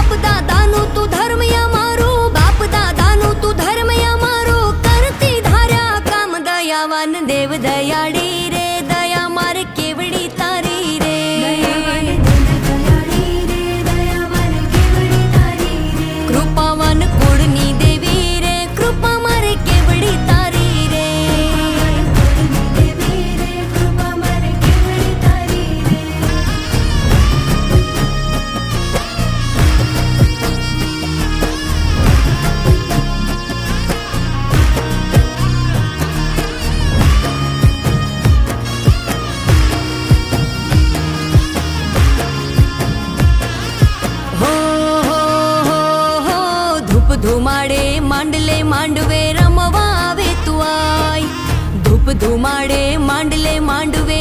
બાપ દાદાનું તું ધર્મ અમારું, બાપ દાદાનું તું ધર્મ અમારું, કરતી ધાર્યા કામ દયાવાન દેવ દયાળી રે, દયા મારે કેવડી તારી રે, કૃપાવાન કુળની દેવી રે, કૃપા મારે કેવડી તારી રે, ધુમાડે માંડલે માંડવે રમવા આવે તું આય, ધૂપ ધુમાડે માંડલે માંડવે